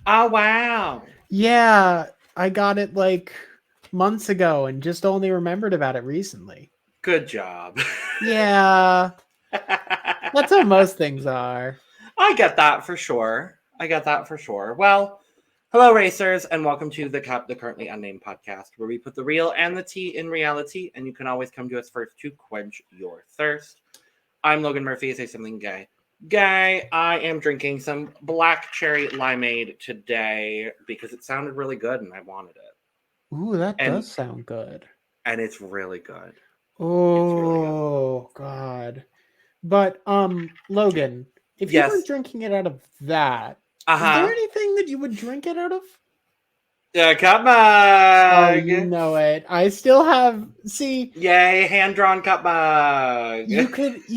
Oh, wow. Yeah, I got it like months ago and just only remembered about it recently. Good job. Yeah, that's how most things are. I get that for sure. Well, hello, racers, and welcome to the Currently Unnamed Podcast, where we put the real and the tea in reality, and you can always come to us first to quench your thirst. I'm Logan Murphy. Say something gay. Gay, I am drinking some black cherry limeade today because it sounded really good and I wanted it. Ooh, that And does sound good. and it's really good. It's really good. Oh God. But Logan, if you weren't Yes. drinking it out of that, is there Uh-huh. anything that you would drink it out of? Cup Oh, mug. you know it. I still have Yay, hand-drawn cup mug. you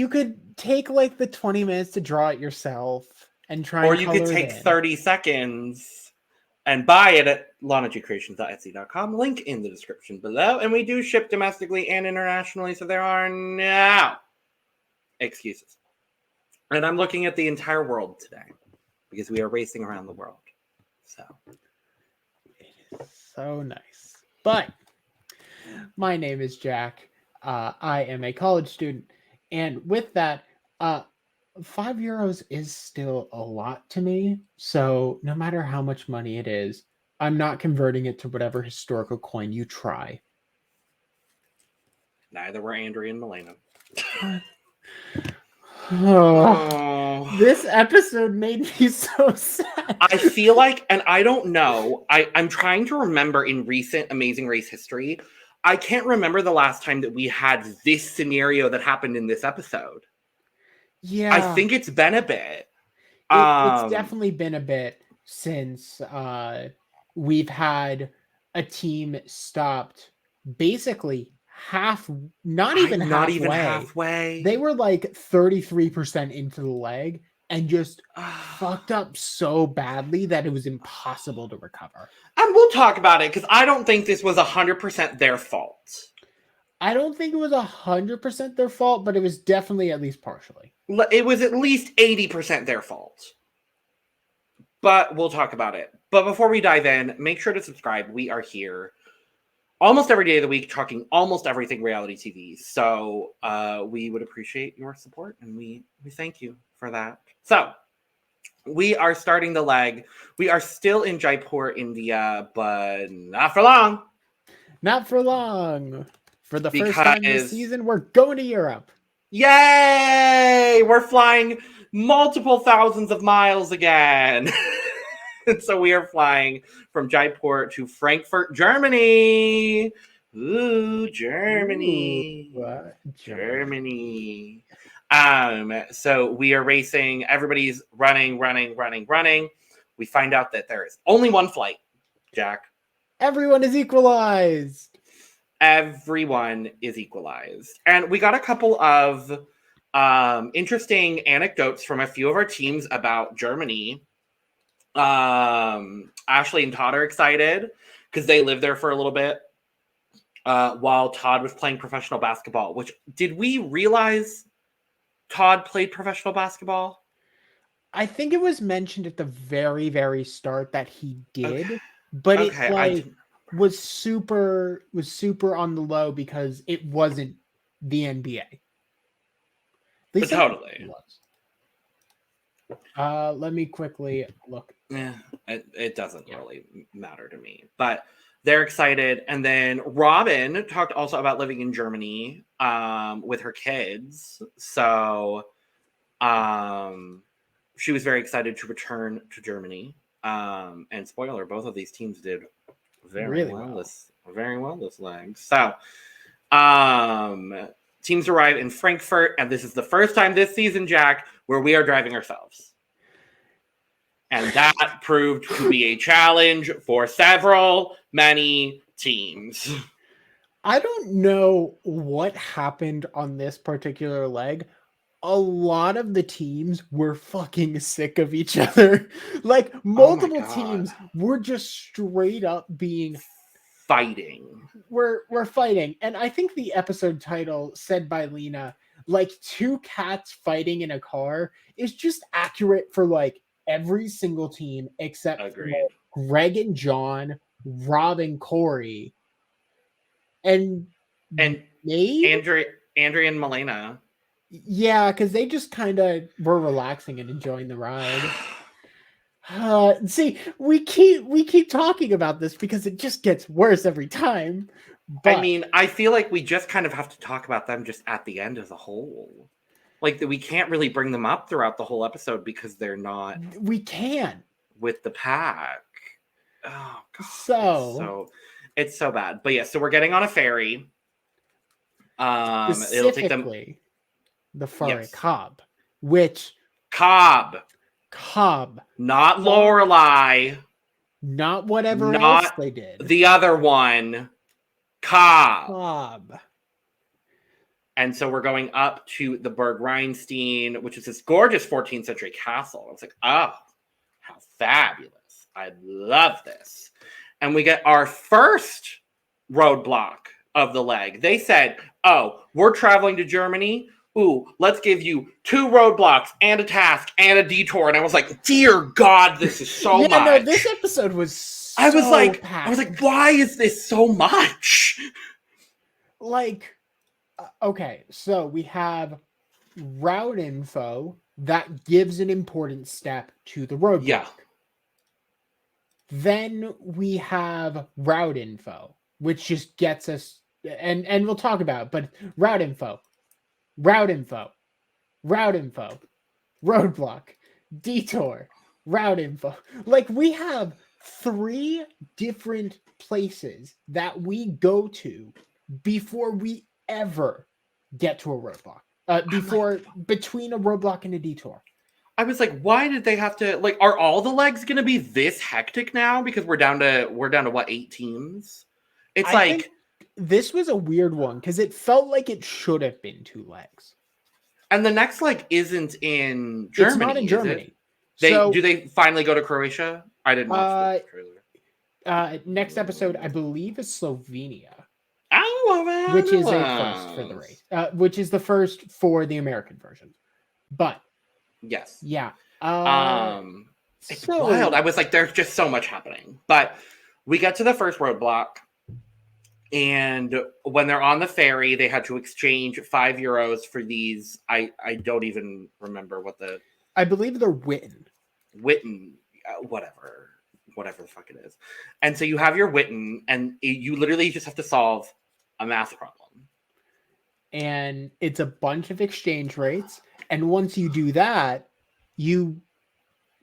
could take like the 20 minutes to draw it yourself and try Or and you could color it take in. 30 seconds and buy it at lanagcreations.etsy.com. Link in the description below. And we do ship domestically and internationally, so there are no excuses. And I'm looking at the entire world today because we are racing around the world. So It is so nice. But my name is Jack. I am a college student, and with that, €5 is still a lot to me. So no matter how much money it is, I'm not converting it to whatever historical coin you try. neither were Andrea and Milena. Oh, this episode made me so sad. I feel like, and I don't know, I'm trying to remember in recent Amazing Race history, I can't remember the last time that we had this scenario that happened in this episode. Yeah, I think it's been a bit. it's definitely been a bit since we've had a team stopped basically not even halfway. They were like 33% into the leg and just fucked up so badly that it was impossible to recover. And we'll talk about it because I don't think this was 100% their fault. I don't think it was 100% their fault, but it was definitely at least partially. It was at least 80% their fault. But we'll talk about it. But before we dive in, make sure to subscribe. We are here almost every day of the week talking almost everything reality TV. So we would appreciate your support, and we thank you for that. So we are starting the leg. We are still in Jaipur, India, but not for long. Not for long. For the first time this season, we're going to Europe. Yay! We're flying multiple thousands of miles again. And so we are flying from Jaipur to Frankfurt, Germany. Ooh, Germany. Ooh, Germany. So we are racing. Everybody's running. We find out that there is only one flight, Jack. Everyone is equalized. Everyone is equalized. And we got a couple of interesting anecdotes from a few of our teams about Germany. Ashley and Todd are excited because they lived there for a little bit while Todd was playing professional basketball. Which, did we realize Todd played professional basketball? I think it was mentioned at the very, very start that he did, but it was super on the low because it wasn't the NBA. But totally. Let me quickly look. Yeah, it doesn't really matter to me, but they're excited. And then Robin talked also about living in Germany with her kids. So she was very excited to return to Germany. And spoiler, both of these teams did very well this leg. So teams arrive in Frankfurt, and this is the first time this season, Jack, where we are driving ourselves. And that proved to be a challenge for many teams. I don't know what happened on this particular leg. A lot of the teams were fucking sick of each other. Like, multiple teams were just straight up being fighting. We're fighting. And I think the episode title said by Lena, like, two cats fighting in a car is just accurate for like every single team except Agreed. for Greg and John, Rob and Corey, and maybe Andrea and Milena. Yeah, because they just kind of were relaxing and enjoying the ride. See, we keep talking about this because it just gets worse every time. But I mean, I feel like we just kind of have to talk about them just at the end as a whole. Like we can't really bring them up throughout the whole episode because they're not. We can with the pack. Oh god, it's so bad. But yeah, so we're getting on a ferry. It'll take them the ferry Cobb, which Cobb, not Lorelai, not whatever else they did. The other one, Cobb. And so we're going up to the Burg Reinstein, which is this gorgeous 14th century castle. I was like, oh, how fabulous. I love this. And we get our first roadblock of the leg. They said, oh, we're traveling to Germany. Ooh, let's give you 2 roadblocks and a task and a detour. And I was like, dear God, this is so much. No, this episode was I was like, why is this so much? Like, okay, so we have route info that gives an important step to the roadblock. Yeah. Then we have route info, which just gets us, and we'll talk about it, but route info, roadblock, detour, route info. Like, we have 3 different places that we go to before we ever get to a roadblock. Between a roadblock and a detour. I was like, why did they have to, like, are all the legs going to be this hectic now? Because we're down to what, 8 teams? It's I think this was a weird one because it felt like it should have been 2 legs. And the next leg isn't in Germany. It's not in Germany. Do they finally go to Croatia? I didn't watch the trailer. Next episode, I believe, is Slovenia. Oh, which is a first for the race. Which is the first for the American version. But yes. Yeah. It's wild. I was like, there's just so much happening. But we get to the first roadblock. And when they're on the ferry, they had to exchange €5 for these. I don't even remember what I believe they're Witten, whatever the fuck it is. And so you have your Witten, and you literally just have to solve a math problem. And it's a bunch of exchange rates. And once you do that, you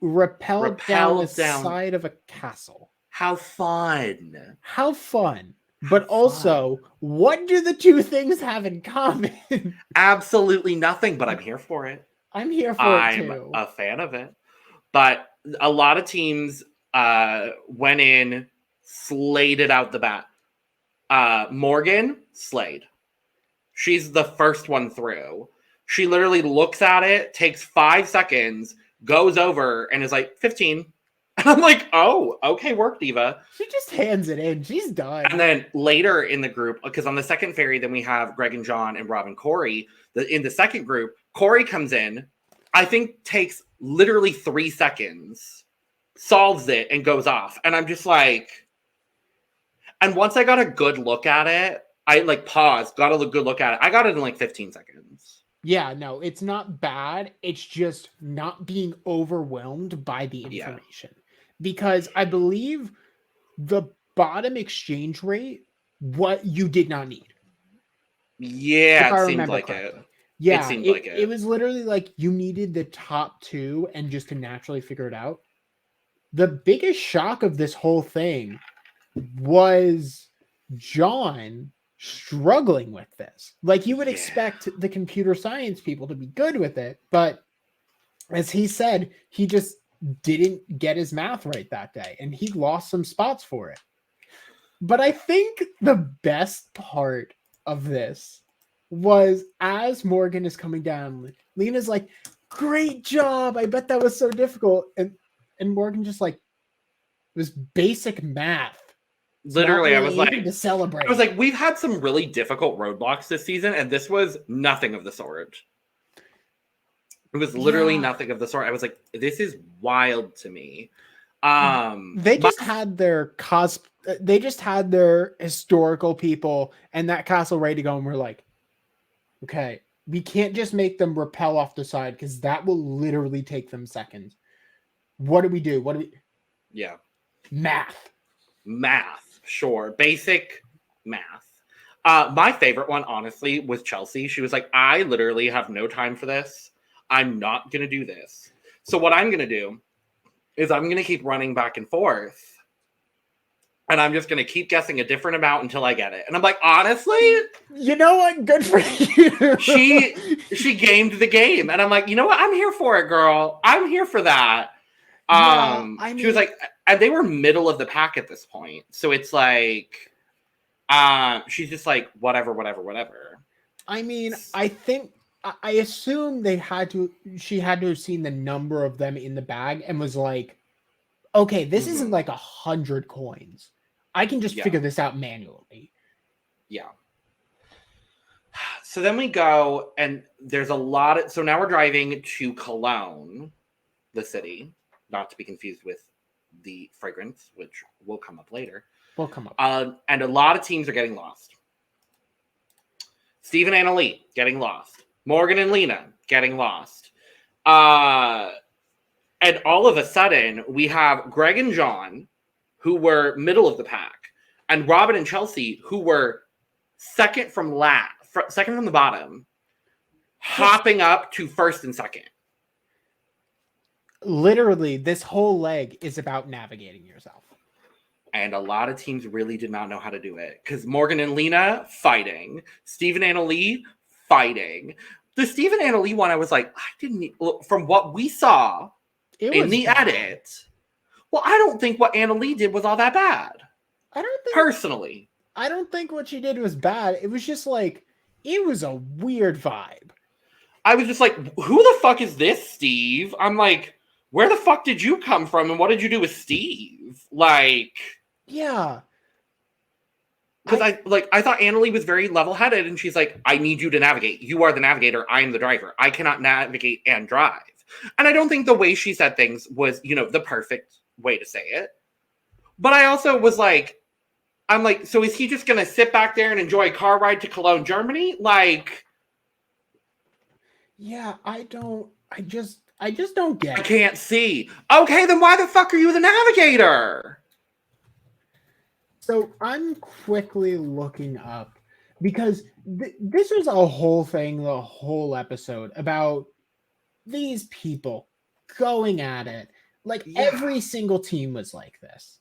rappel down the side of a castle. How fun. But also, what do the 2 things have in common? Absolutely nothing, but I'm here for it. I'm here for it too. I'm a fan of it. But a lot of teams went in, slayed it out the bat. Morgan, slayed. She's the first one through. She literally looks at it, takes 5 seconds, goes over, and is like, 15. And I'm like, oh, okay, work, Diva. She just hands it in. She's done. And then later in the group, because on the second ferry, then we have Greg and John and Rob and Corey. In the second group, Corey comes in, I think takes literally 3 seconds, solves it, and goes off. And I'm just like... And once I got a good look at it, I like paused, got a good look at it. I got it in like 15 seconds. Yeah, no, it's not bad. It's just not being overwhelmed by the information. Yeah. Because I believe the bottom exchange rate, what you did not need. Yeah, it seemed like it. Yeah, it was literally like you needed the top 2 and just to naturally figure it out. The biggest shock of this whole thing was John struggling with this. Like, you would expect the computer science people to be good with it, but as he said, he just didn't get his math right that day, and he lost some spots for it. But I think the best part of this was as Morgan is coming down, Lena's like, great job, I bet that was so difficult. And Morgan just like, it was basic math. Literally, really, I was like, to celebrate. I was like, we've had some really difficult roadblocks this season, and this was nothing of the sort. It was literally nothing of the sort. I was like, this is wild to me. They just had their historical people and that castle ready to go, and we're like, okay, we can't just make them rappel off the side because that will literally take them seconds. What do we do? Yeah. Math, sure. Basic math. My favorite one, honestly, was Chelsea. She was like, I literally have no time for this. I'm not going to do this. So what I'm going to do is I'm going to keep running back and forth. And I'm just going to keep guessing a different amount until I get it. And I'm like, honestly? You know what? Good for you. She gamed the game. And I'm like, you know what? I'm here for it, girl. I'm here for that. She was like, and they were middle of the pack at this point. So it's like, she's just like, whatever. I mean, I assume she had to have seen the number of them in the bag and was like, okay, this isn't like 100 coins. I can just figure this out manually. Yeah. So then we go, and there's so now we're driving to Cologne, the city, not to be confused with the fragrance, which will come up later. And a lot of teams are getting lost. Steve and Annalie getting lost. Morgan and Lena getting lost. And all of a sudden, we have Greg and John, who were middle of the pack, and Robin and Chelsea, who were second from the bottom, hopping up to first and second. Literally, this whole leg is about navigating yourself. And a lot of teams really did not know how to do it. Because Morgan and Lena, fighting. Steve and Annalie, fighting. The Steve and Annalie one, I was like, from what we saw in the edit, well, I don't think what Annalie did was all that bad. Personally. I don't think what she did was bad. It was just like, it was a weird vibe. I was just like, who the fuck is this, Steve? I'm like, where the fuck did you come from? And what did you do with Steve? Like... Yeah. Because I thought Annalie was very level-headed, and she's like, I need you to navigate. You are the navigator. I am the driver. I cannot navigate and drive. And I don't think the way she said things was, the perfect way to say it. But I also was like, I'm like, so is he just going to sit back there and enjoy a car ride to Cologne, Germany? Like... Yeah, I just don't get it. I can't see. Okay, then why the fuck are you the navigator? So I'm quickly looking up because this was a whole thing, the whole episode about these people going at it. Like every single team was like this.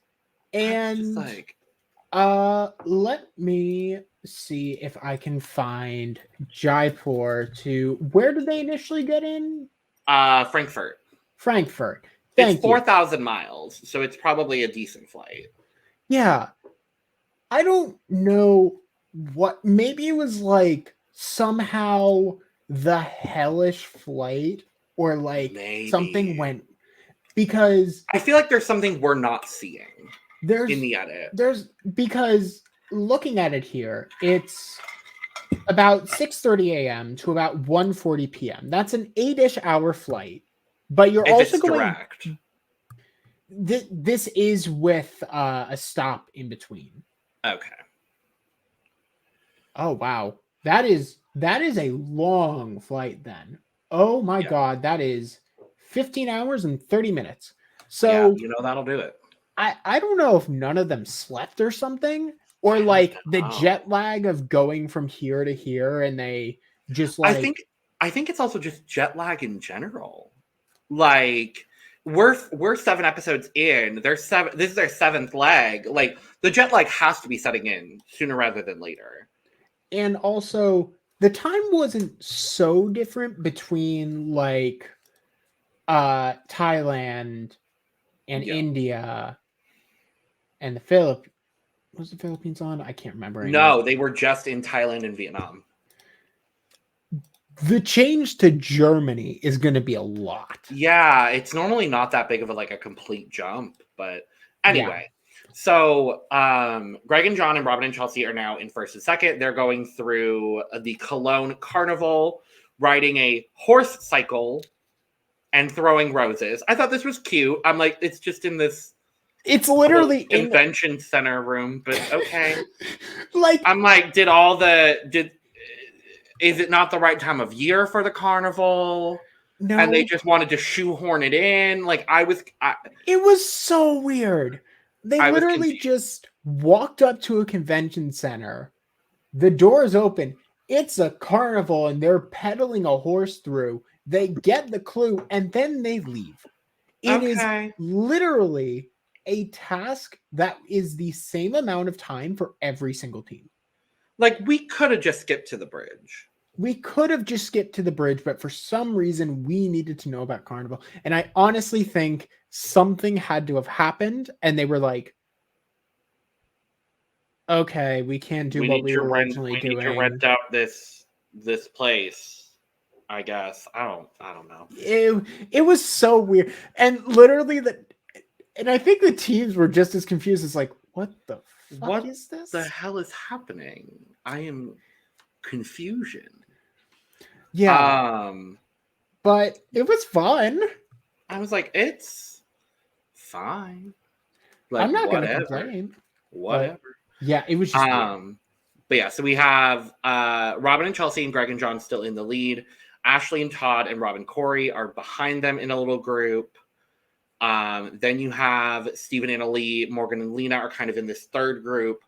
And let me see if I can find Jaipur to where did they initially get in? Frankfurt. It's 4,000 miles, so it's probably a decent flight. Yeah. I don't know what, maybe it was like somehow the hellish flight or like something went, because I feel like there's something we're not seeing in the edit. Because looking at it here, it's about 6:30 a.m. to about 1:40 p.m. That's an 8-ish hour flight, but you're also going direct. This is with a stop in between. Okay. Oh wow, that is a long flight then. Oh my god, that is 15 hours and 30 minutes. So that'll do it. I don't know if none of them slept or something, or like the jet lag of going from here to here, and they just like. I think it's also just jet lag in general. Like. We're 7 episodes in. This is their 7th leg. Like the jet lag has to be setting in sooner rather than later. And also, the time wasn't so different between like Thailand and India and the Philippines. Was the Philippines on? I can't remember anymore. No, they were just in Thailand and Vietnam. The change to Germany is going to be a lot. Yeah, it's normally not that big of a complete jump, but anyway. Yeah. So Greg and John and Robin and Chelsea are now in first and second. They're going through the Cologne Carnival, riding a horse cycle and throwing roses. I thought this was cute. I'm like, it's just in this. It's literally convention center room, but okay. Like, I'm like, is it not the right time of year for the carnival? No. And they just wanted to shoehorn it in. Like, it was so weird. They literally just walked up to a convention center. The doors open. It's a carnival and they're pedaling a horse through. They get the clue and then they leave. It is literally a task that is the same amount of time for every single team. Like, we could have just skipped to the bridge. We could have just skipped to the bridge, but for some reason we needed to know about Carnival. And I honestly think something had to have happened and they were like, okay, we can't do what we were originally doing. We need to rent out this place, I guess. I don't know. It was so weird. And literally and I think the teams were just as confused as like, what the fuck is this? What the hell is happening? I am confusion. Yeah. But it was fun. I was like, it's fine. Like, I'm not gonna complain. Whatever. Yeah, it was just but yeah, so we have Robin and Chelsea and Greg and John still in the lead. Ashley and Todd and Rob and Corey are behind them in a little group. Then you have Steven and Ali, Morgan and Lena are kind of in this third group.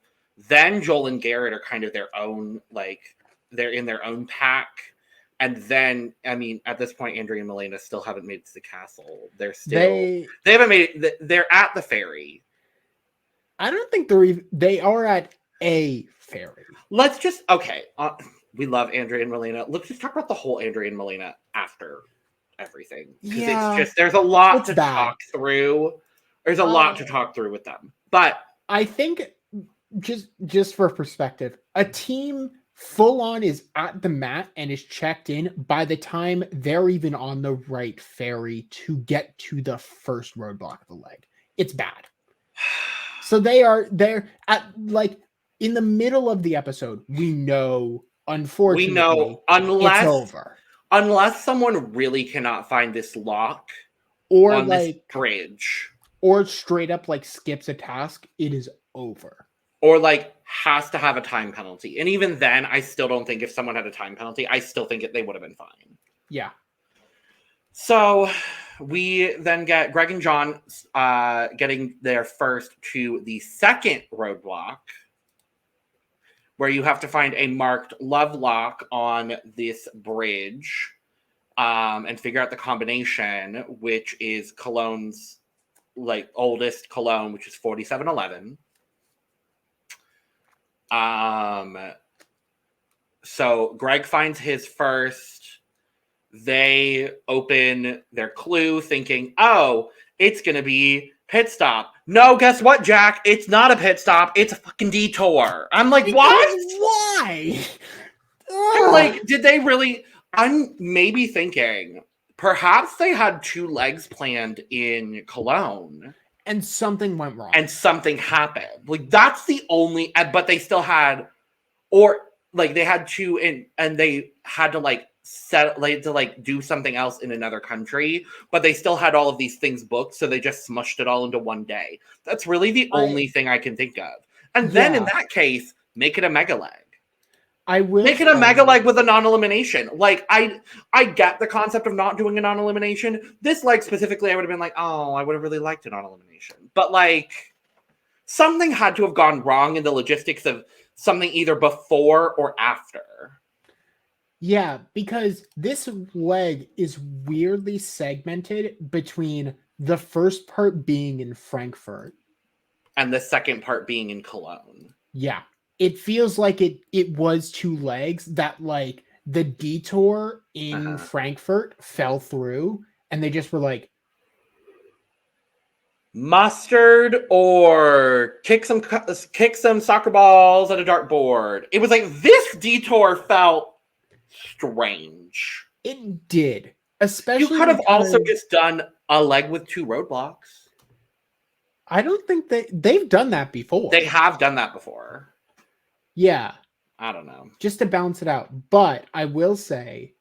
Then Joel and Garrett are kind of their own, like, they're in their own pack. And then, I mean, at this point, Andrea and Milena still haven't made it to the castle. They're still, they haven't made it. They're at the ferry. I don't think they are at a ferry. Let's just, okay. We love Andrea and Milena. Let's just talk about the whole Andrea and Milena after everything. Because it's just, there's a lot to talk through. There's a lot to talk through with them. But I think, just for perspective, a team full on is at the mat and is checked in by the time they're even on the right ferry to get to the first roadblock of the leg. It's bad. So they're at, like, in the middle of the episode. We know, unfortunately, unless it's over. Unless someone really cannot find this lock or on like this bridge, or straight up like skips a task, it is over. Or like has to have a time penalty. And even then, I still don't think if someone had a time penalty, I still think they would have been fine. Yeah. So we then get Greg and John getting there first to the second roadblock, where you have to find a marked love lock on this bridge and figure out the combination, which is Cologne's, like, oldest cologne, which is 4711. So Greg finds his first. They open their clue thinking, oh, it's going to be pit stop. No, guess what, Jack? It's not a pit stop. It's a fucking detour. I'm like, what? Why? I'm like, did they really? I'm maybe thinking perhaps they had two legs planned in Cologne. And something went wrong. And something happened. Like, that's the only, but they still had, or like they had two and they had to like do something else in another country, but they still had all of these things booked, so they just smushed it all into one day. That's really the only thing I can think of. And then in that case, make it a mega leg. I will make it a mega leg with a non-elimination. Like, I get the concept of not doing a non-elimination. This leg specifically, I would have been like, oh, I would have really liked a non-elimination. But like, something had to have gone wrong in the logistics of something either before or after. Yeah, because this leg is weirdly segmented between the first part being in Frankfurt and the second part being in Cologne. Yeah. It feels like it was two legs that, like, the detour in Frankfurt fell through and they just were like, mustard or kick some soccer balls at a dartboard. It was like this detour felt strange. It did. Especially you could have also just done a leg with two roadblocks. I don't think they've done that before. They have done that before. Yeah. I don't know. Just to balance it out. But I will say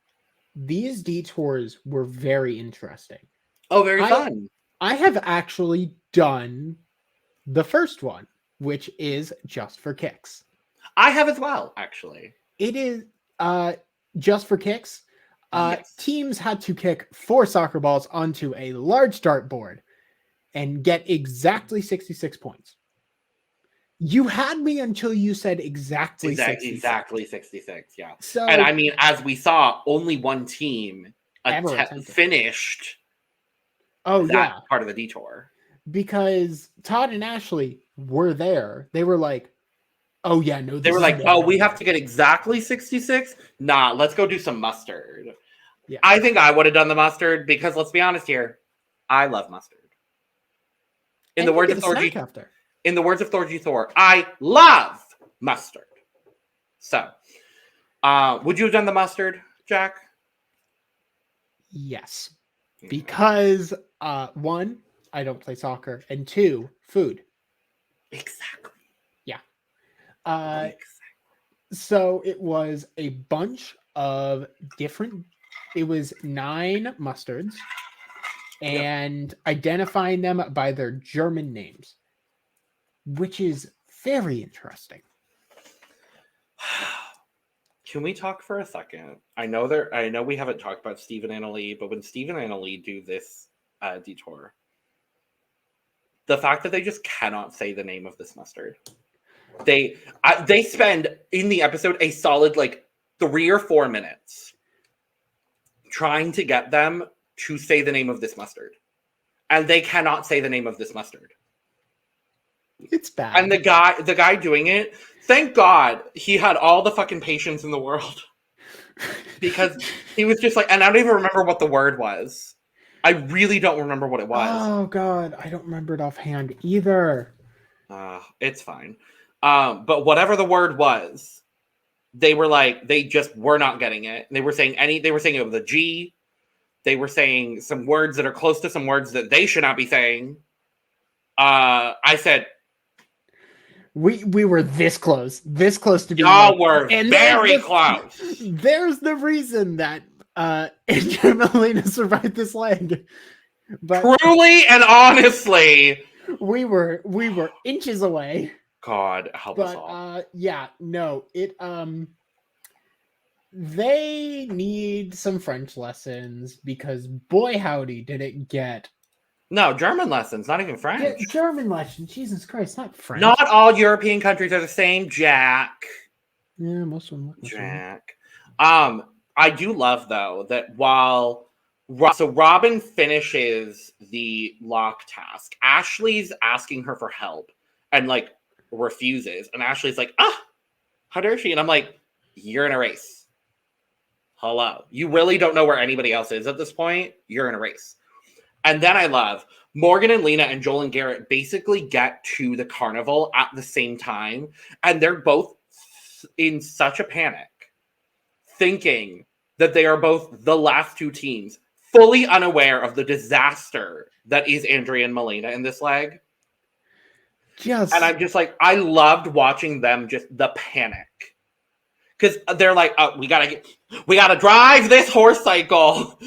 these detours were very interesting. Oh, very fun. I have actually done the first one, which is Just for Kicks. I have as well, actually. It is Just for Kicks. Yes. Teams had to kick 4 soccer balls onto a large dartboard and get exactly 66 points. You had me until you said exactly 66. Exactly 66, yeah. So, and I mean, as we saw, only one team finished that part of the detour. Because Todd and Ashley were there. They were like, oh, yeah, no. They were like, oh, we have to get exactly 66? Nah, let's go do some mustard. Yeah. I think I would have done the mustard because, let's be honest here, I love mustard. In the words of Thorgy Thor, I love mustard. So, would you have done the mustard, Jack? Yes. Because, 1, I don't play soccer, and 2, food. Exactly. Yeah. So it was a bunch of different, it was 9 mustards, and identifying them by their German names, which is very interesting. Can we talk for a second? I know we haven't talked about Steve and Annalie, but when Steve and Annalie do this detour, the fact that they just cannot say the name of this mustard. They spend in the episode a solid 3 or 4 minutes trying to get them to say the name of this mustard. And they cannot say the name of this mustard. It's bad. And the guy doing it, thank God he had all the fucking patience in the world. Because he was just like, and I don't even remember what the word was. I really don't remember what it was. Oh God, I don't remember it offhand either. It's fine. But whatever the word was, they were like, they just were not getting it. They were saying it with a G. They were saying some words that are close to some words that they should not be saying. I said, we were this close to being. Y'all were very close. There's the reason that Andrew and Melina survived this leg. But truly and honestly, we were inches away. God help us all. They need some French lessons because boy howdy did it get. No, German lessons, not even French. Yeah, German lessons, Jesus Christ, not French. Not all European countries are the same, Jack. Yeah, most of them. Jack. I do love though that while Robin finishes the lock task, Ashley's asking her for help and refuses, and Ashley's like, how dare she? And I'm like, you're in a race. Hello. You really don't know where anybody else is at this point. You're in a race. And then I love Morgan and Lena and Joel and Garrett basically get to the carnival at the same time. And they're both in such a panic, thinking that they are both the last 2 teams, fully unaware of the disaster that is Andrea and Melina in this leg. Yes. And I'm just like, I loved watching them, just the panic. Because they're like, oh, we gotta drive this horse cycle.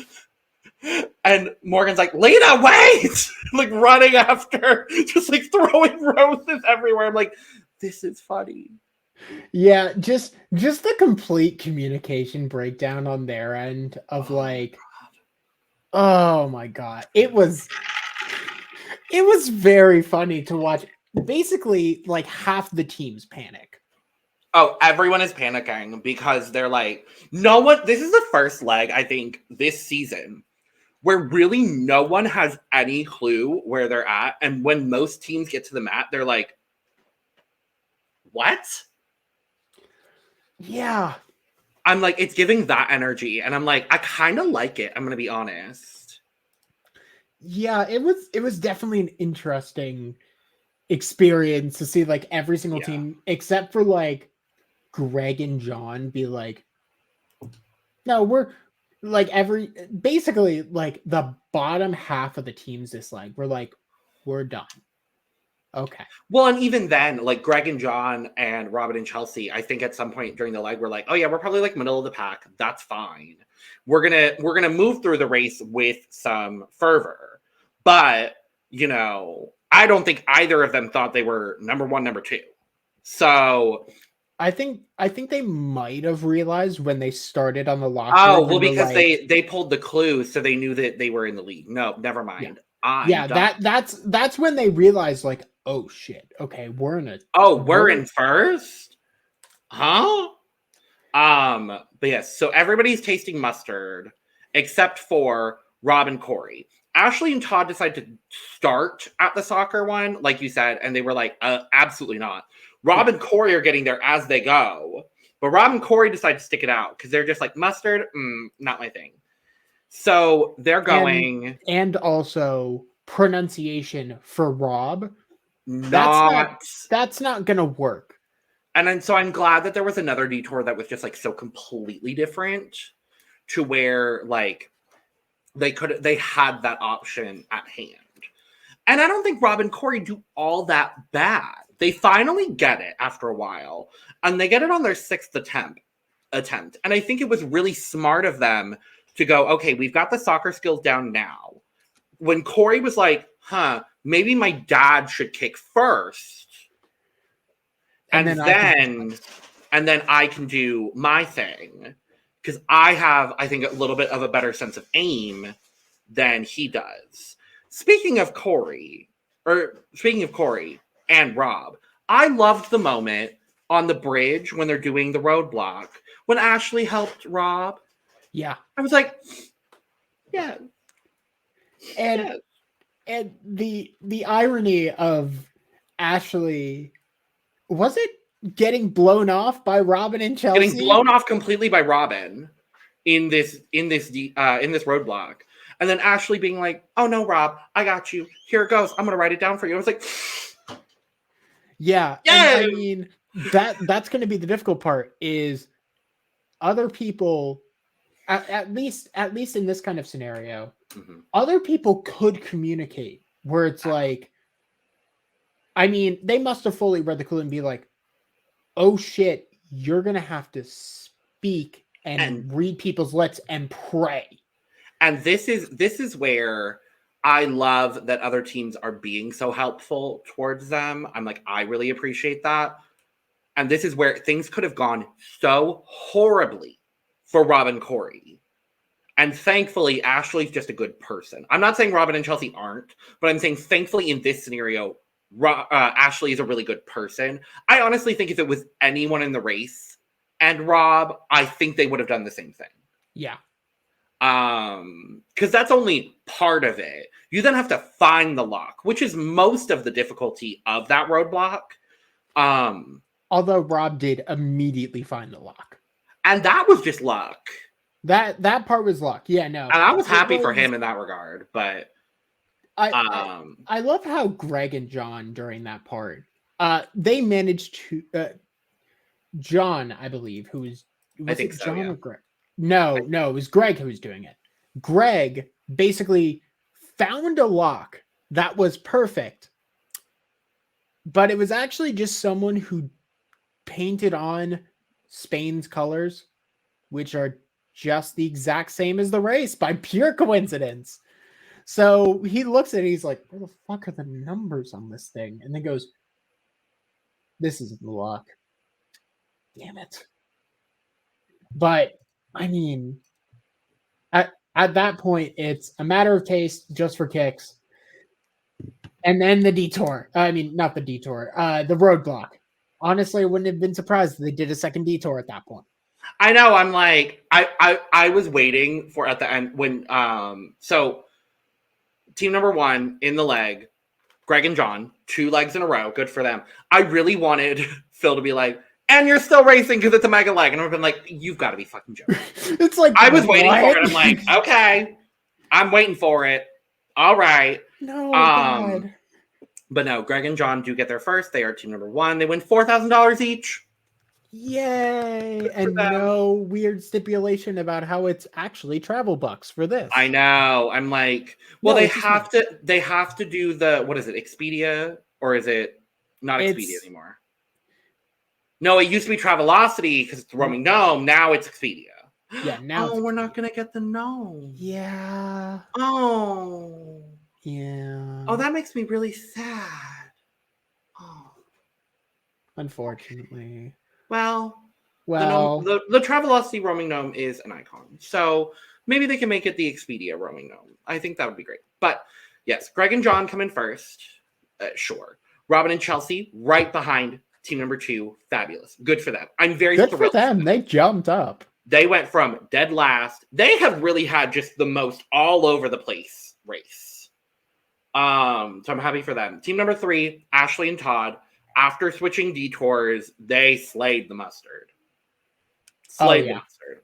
And Morgan's like, Lena, wait! Running after, just throwing roses everywhere. I'm like, this is funny. Yeah, just the complete communication breakdown on their end of oh my God. It was very funny to watch. Basically, half the teams panic. Oh, everyone is panicking because they're like, no one, this is the first leg, I think, this season where really no one has any clue where they're at. And when most teams get to the mat, they're like, what? Yeah. I'm like, it's giving that energy. And I'm like, I kind of like it. I'm going to be honest. Yeah, it was definitely an interesting experience to see every single team except for Greg and John be like, no, we're basically the bottom half of the teams this leg, we're done. Okay. Well, and even then, like Greg and John and Robin and Chelsea, I think at some point during the leg, we're like, oh yeah, we're probably like middle of the pack. That's fine. We're gonna move through the race with some fervor. But, I don't think either of them thought they were number one, number two. So I think they might have realized when they started on the lock. Oh, well, because they pulled the clue, so they knew that they were in the lead. No, never mind. Yeah, that's when they realized, like, oh shit. Okay, we're in first? Huh? But yes, so everybody's tasting mustard except for Rob and Corey. Ashley and Todd decided to start at the soccer one, like you said, and they were like, absolutely not. Rob and Corey are getting there as they go, but Rob and Corey decide to stick it out because they're just like, mustard, not my thing. So they're going, and also pronunciation for Rob. That's not gonna work. And then, so I'm glad that there was another detour that was just like so completely different, to where like they had that option at hand. And I don't think Rob and Corey do all that bad. They finally get it after a while, and they get it on their sixth attempt. And I think it was really smart of them to go, okay, we've got the soccer skills down now. When Corey was like, maybe my dad should kick first. And then I can do my thing. Because I have, I think, a little bit of a better sense of aim than he does. Speaking of Corey and Rob, I loved the moment on the bridge when they're doing the roadblock, when Ashley helped Rob. Yeah. I was like, yeah. And the irony of Ashley, was it getting blown off by Robin and Chelsea? Getting blown off completely by Robin in this roadblock. And then Ashley being like, oh no, Rob, I got you. Here it goes. I'm going to write it down for you. I was like, yeah. I mean, that's going to be the difficult part, is other people, at least in this kind of scenario, other people could communicate where it's like, I mean, they must have fully read the clue and be like, oh shit, you're going to have to speak and read people's lips and pray. And this is where I love that other teams are being so helpful towards them. I'm like, I really appreciate that. And this is where things could have gone so horribly for Rob and Corey. And thankfully, Ashley's just a good person. I'm not saying Robin and Chelsea aren't, but I'm saying thankfully in this scenario, Ashley is a really good person. I honestly think if it was anyone in the race and Rob, I think they would have done the same thing. Yeah. Because that's only part of it. You then have to find the lock, which is most of the difficulty of that roadblock. Although Rob did immediately find the lock. And that was just luck. That part was luck. Yeah, no. And I was happy for him in that regard, but I love how Greg and John during that part, they managed to John, I believe, who was it so, John yeah. or Greg? No, it was Greg who was doing it. Greg basically found a lock that was perfect, but it was actually just someone who painted on Spain's colors, which are just the exact same as the race by pure coincidence. So he looks at it, he's like, where the fuck are the numbers on this thing? And then goes, this isn't the lock. Damn it. But I mean, at that point, it's a matter of taste just for kicks. And then the detour. I mean, not the detour, the roadblock. Honestly, I wouldn't have been surprised if they did a second detour at that point. I know. I'm like, I was waiting for at the end when, so team number one in the leg, Greg and John, 2 legs in a row. Good for them. I really wanted Phil to be like, and you're still racing because it's a mega leg. And I've been like, you've got to be fucking joking. It's like, I was waiting for it. I'm like, okay, I'm waiting for it. All right. No, God. But no, Greg and John do get there first. They are team number one. They win $4,000 each. Yay! And no weird stipulation about how it's actually travel bucks for this. I know. I'm like, well, they have to do the, what is it, Expedia Or is it not Expedia anymore? No, it used to be Travelocity because it's the roaming gnome. Now it's Expedia. Yeah, now we're not going to get the gnome. Yeah. Oh. Yeah. Oh, that makes me really sad. Oh. Unfortunately. Well, the Travelocity roaming gnome is an icon. So maybe they can make it the Expedia roaming gnome. I think that would be great. But yes, Greg and John come in first. Sure. Robin and Chelsea right behind team number 2. Fabulous. Good for them. I'm very good thrilled for them. They jumped up. They went from dead last. They have really had just the most all over the place race. So I'm happy for them. Team number 3, Ashley and Todd. After switching detours, they slayed the mustard. The mustard.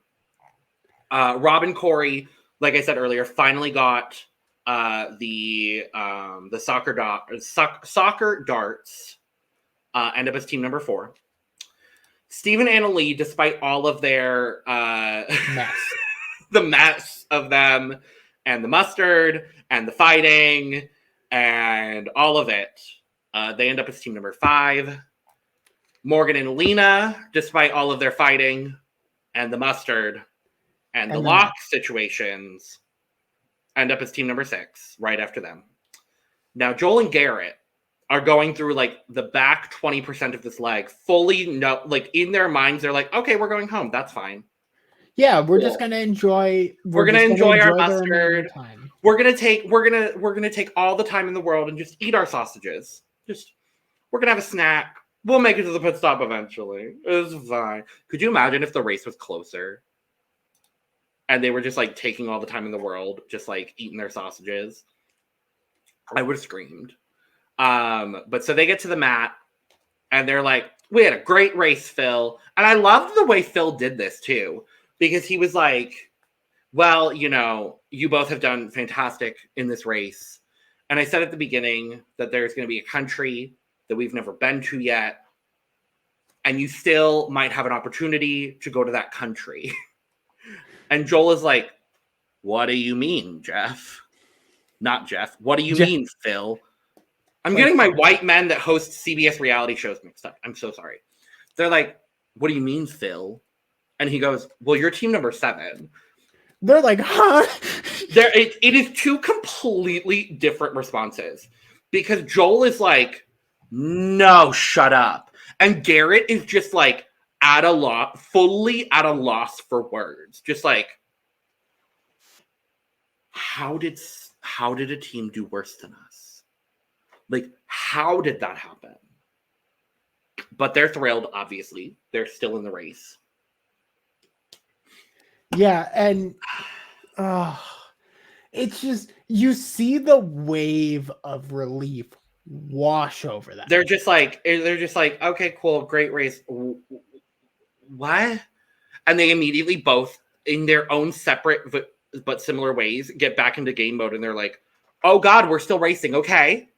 Rob and Corey, like I said earlier, finally got the soccer darts. End up as team number 4. Steve and Anna Lee, despite all of their mess, the mess of them and the mustard and the fighting and all of it, they end up as team number 5. Morgan and Lena, despite all of their fighting and the mustard and the lock situations, end up as team number 6 right after them. Now, Joel and Garrett are going through like the back 20% of this leg fully in their minds they're like, okay, we're going home, that's fine. Yeah, we're just gonna enjoy we're gonna enjoy our mustard time. We're gonna take all the time in the world and just eat our sausages. We're gonna have a snack. We'll make it to the pit stop eventually. It's fine. Could you imagine if the race was closer and they were just like taking all the time in the world, just like eating their sausages? I would have screamed. But so they get to the mat and they're like, we had a great race, Phil. And I loved the way Phil did this too, because he was like, well, you both have done fantastic in this race. And I said at the beginning that there's going to be a country that we've never been to yet. And you still might have an opportunity to go to that country. And Joel is like, what do you mean, Jeff? Not Jeff. What do you mean, Phil? I'm getting my white men that host CBS reality shows mixed up. I'm so sorry. They're like, what do you mean, Phil? And he goes, well, you're team number 7. They're like, huh? It is 2 completely different responses. Because Joel is like, no, shut up. And Garrett is just like fully at a loss for words. Just like, how did a team do worse than us? Like, how did that happen? But they're thrilled, obviously. They're still in the race. Yeah, and it's just, you see the wave of relief wash over that. They're just like, okay, cool, great race. What? And they immediately both, in their own separate but similar ways, get back into game mode, and they're like, oh God, we're still racing. Okay.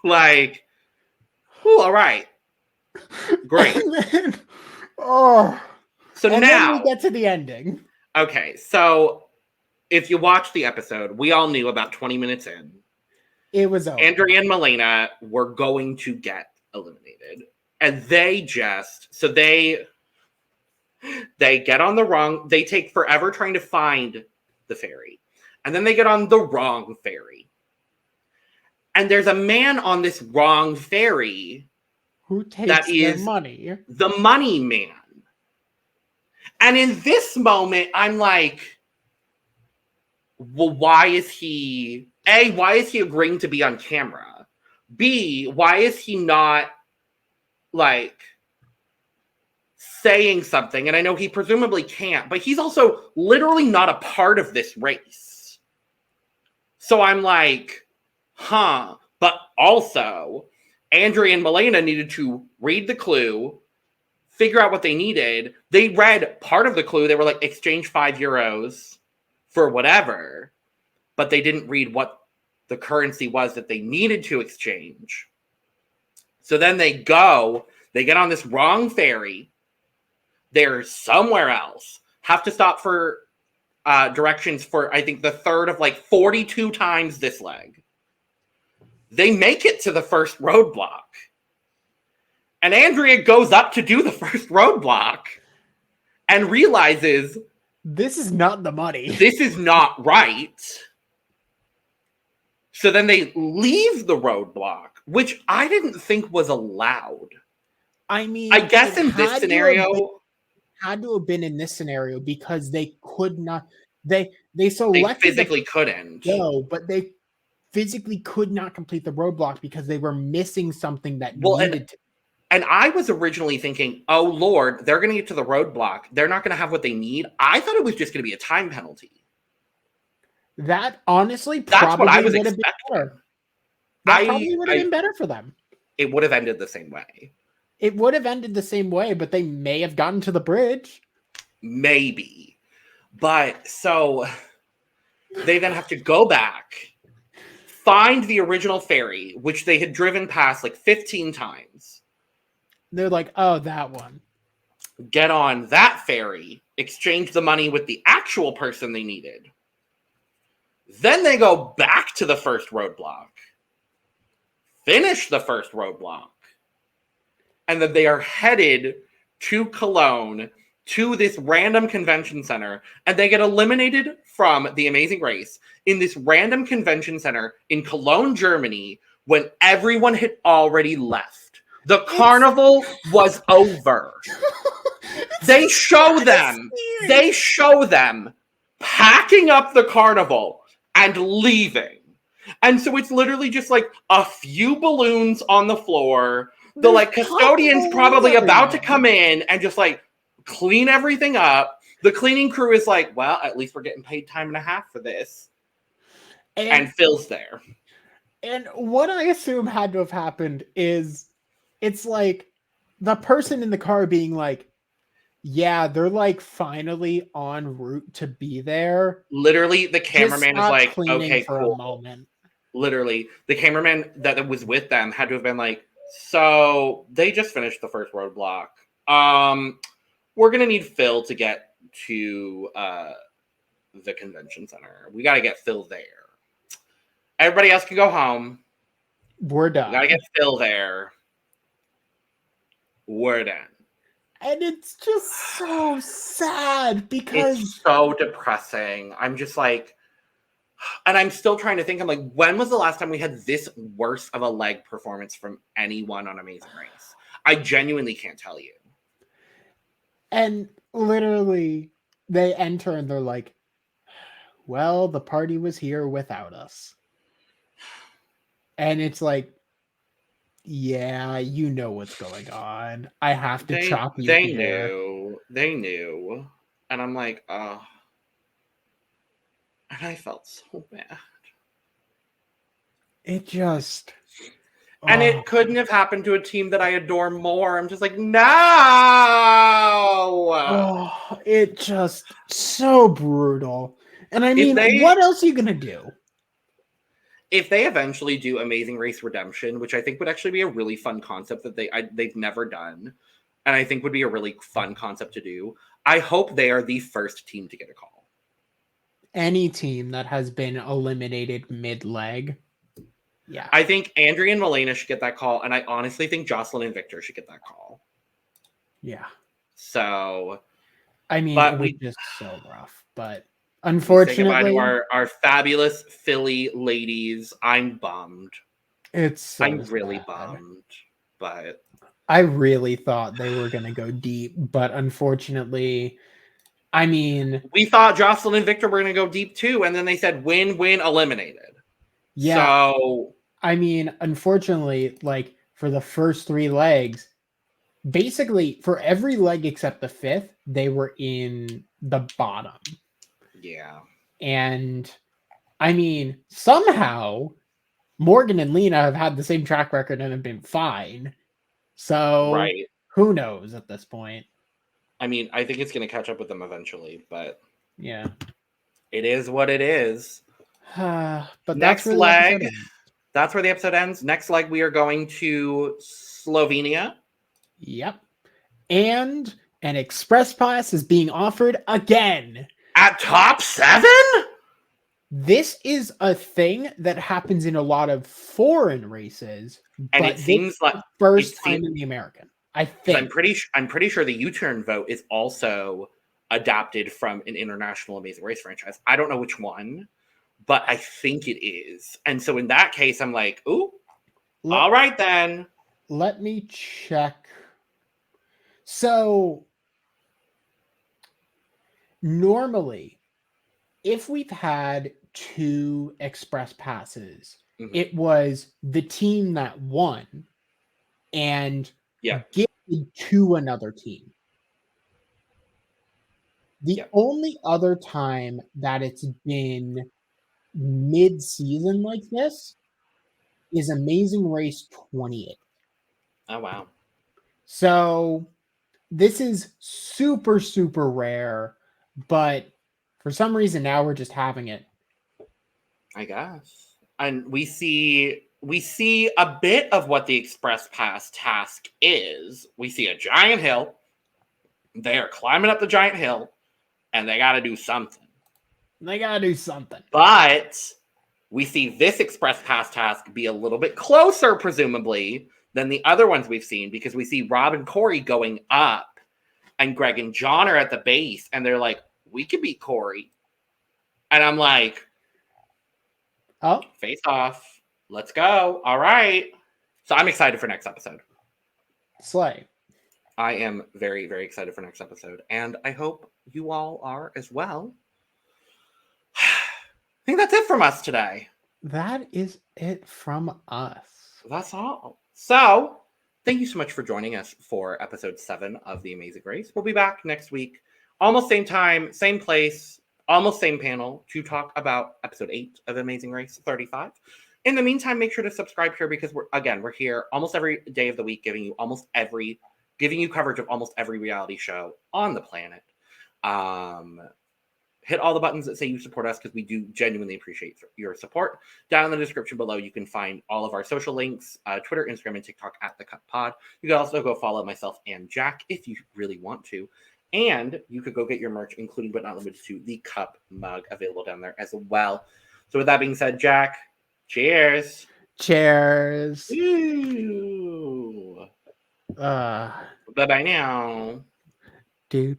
Like, all right. Great. So and now then we get to the ending. Okay, so if you watch the episode, we all knew about 20 minutes in, it was over. Andrea and Milena were going to get eliminated. And they get on the wrong, they take forever trying to find the ferry. And then they get on the wrong ferry. And there's a man on this wrong ferry who takes their money. The money man. And in this moment, I'm like, well, why is he agreeing to be on camera? B, why is he not, like, saying something? And I know he presumably can't, but he's also literally not a part of this race. So I'm like, huh. But also, Andrea and Milena needed to read the clue, figure out what they needed. They read part of the clue. They were like, exchange €5 for whatever. But they didn't read what the currency was that they needed to exchange. So then they get on this wrong ferry. They're somewhere else. Have to stop for directions for, I think, the third of like 42 times this leg. They make it to the first roadblock. And Andrea goes up to do the first roadblock and realizes this is not the money. This is not right. So then they leave the roadblock, which I didn't think was allowed. I mean, I guess in this scenario, had to have been in this scenario because they could not. They selected they physically couldn't. No, but they physically could not complete the roadblock because they were missing something that needed to. And I was originally thinking, oh Lord, they're going to get to the roadblock. They're not going to have what they need. I thought it was just going to be a time penalty. That honestly, that's what I was expecting. That probably would have been better for them. It would have ended the same way. It would have ended the same way, but they may have gotten to the bridge. Maybe. But so they then have to go back, find the original ferry, which they had driven past like 15 times. They're like, oh, that one. Get on that ferry, exchange the money with the actual person they needed. Then they go back to the first roadblock, finish the first roadblock, and then they are headed to Cologne, to this random convention center, and they get eliminated from the Amazing Race in this random convention center in Cologne, Germany, when everyone had already left. The carnival was over. They show them packing up the carnival and leaving. And so it's literally just like a few balloons on the floor. The like custodian's probably about to come in and just like clean everything up. The cleaning crew is like, well, at least we're getting paid time and a half for this. And Phil's there. And what I assume had to have happened is it's like the person in the car being like, yeah, they're like finally en route to be there. Literally, the cameraman is like, okay, for cool. A moment. Literally, the cameraman that was with them had to have been like, so they just finished the first roadblock. We're gonna need Phil to get to the convention center. We gotta get Phil there. Everybody else can go home. We're done. We gotta get Phil there. We're done. And it's just so sad because it's so depressing. I'm just like, and I'm still trying to think. I'm like, when was the last time we had this worse of a leg performance from anyone on Amazing Race? I genuinely can't tell you. And literally, they enter and they're like, well, the party was here without us. And it's like, yeah, you know what's going on. I have to chop you here. They knew. And I'm like, oh. And I felt so bad. It just... And it couldn't have happened to a team that I adore more. I'm just like, no! Oh, it just so brutal. And I mean, what else are you going to do? If they eventually do Amazing Race Redemption, which I think would actually be a really fun concept that they've never done, and I think would be a really fun concept to do, I hope they are the first team to get a call. Any team that has been eliminated mid-leg. Yeah. I think Andrea and Milena should get that call, and I honestly think Jocelyn and Victor should get that call. Yeah. So, I mean, it was just so rough, but unfortunately, our fabulous Philly ladies. I'm bummed. I'm really bummed, but I really thought they were going to go deep, but unfortunately, I mean, we thought Jocelyn and Victor were going to go deep too, and then they said win-win eliminated. Yeah. So I mean, unfortunately, like for the first 3 legs, basically for every leg except the 5th, they were in the bottom. Yeah. And I mean, somehow Morgan and Lena have had the same track record and have been fine. So who knows at this point? I mean, I think it's going to catch up with them eventually, but yeah, it is what it is. But next leg, that's where the episode ends. Next leg, we are going to Slovenia. Yep. And an express pass is being offered again. At top 7? This is a thing that happens in a lot of foreign races, and but it seems like first time in the American. I think I'm pretty sure the U-turn vote is also adapted from an international Amazing Race franchise. I don't know which one, but I think it is. And so in that case, I'm like, ooh, all right then. Let me check. So normally, if we've had 2 express passes, it was the team that won and gifted to another team. The only other time that it's been mid-season like this is Amazing Race 28. Oh, wow. So this is super, super rare, but for some reason now we're just having it. I guess. And we see a bit of what the Express Pass task is. We see a giant hill. They are climbing up the giant hill, and they got to do something. But we see this Express Pass task be a little bit closer, presumably, than the other ones we've seen, because we see Rob and Corey going up, and Greg and John are at the base, and they're like, we could beat Corey. And I'm like, oh, face off. Let's go. All right. So I'm excited for next episode. Slay. I am very, very excited for next episode, and I hope you all are as well. I think that's it from us today. That is it from us. That's all. So, thank you so much for joining us for episode 7 of The Amazing Race. We'll be back next week, almost same time, same place, almost same panel to talk about episode 8 of Amazing Race 35. In the meantime, make sure to subscribe here because we're here almost every day of the week, giving you coverage of almost every reality show on the planet. Hit all the buttons that say you support us because we do genuinely appreciate your support. Down in the description below, you can find all of our social links, Twitter, Instagram, and TikTok at The Cup Pod. You can also go follow myself and Jack if you really want to. And you could go get your merch, including but not limited to the Cup mug, available down there as well. So with that being said, Jack, cheers. Cheers. Ooh. Bye-bye now. Do.